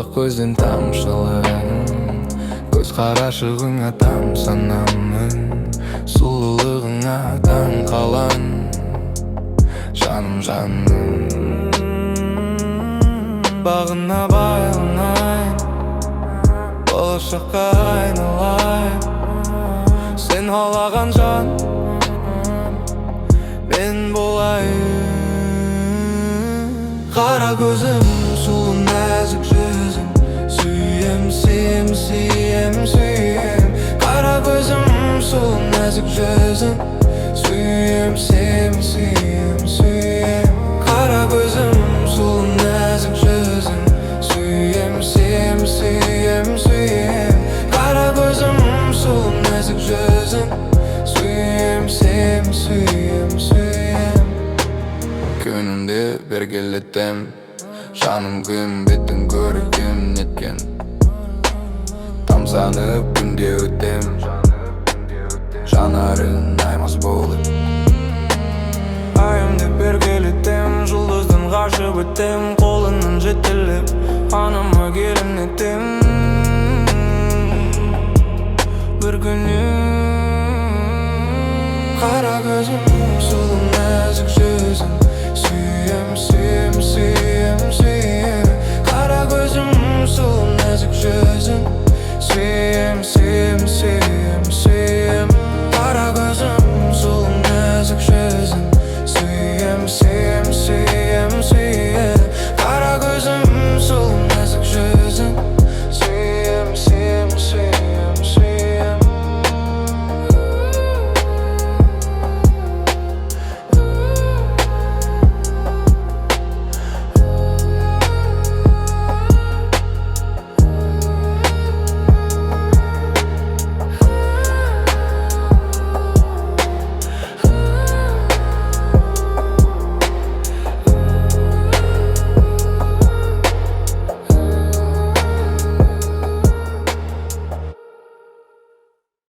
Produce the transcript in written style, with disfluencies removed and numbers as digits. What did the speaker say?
Ақ көзден тамшылын, көз қарашығыңа тамсанамын. Сұлулығыңа таң қалан, жаным жаным. Бағына байланайын, болашаққа айналайын. Сен қалаған жан, мен болайын. Қара көзім, сұлу нәзік жүзің, сүйем, сүйем, сүйем, сүйем. Қара көзім, сұлу нәзік жүзің, сүйем, сүйем, сүйем, сүйем. Қара көзім, сұлу нәзік жүзің, сүйем, сүйем, сүйем, сүйем. Қара көзім, сұлу нәзік жүзің, сүйем, сүйем, сүйем, сүйем. Күнімде бергелетем, жаным күн бетін көргім неткен. Тамсанып күнде өтем, жанарын аймас болып. Айым деп бергелетем, жұлдыздың қашып өтем. Қолының жетіліп, анама келін етем. Бір күні қара көзім, сұлу нәзік жүзің, сүйем, сүйем, сүйем, сүйем. Қара көзім, сұлу нәзік жүзің, сүйем, сүйем, сүйем.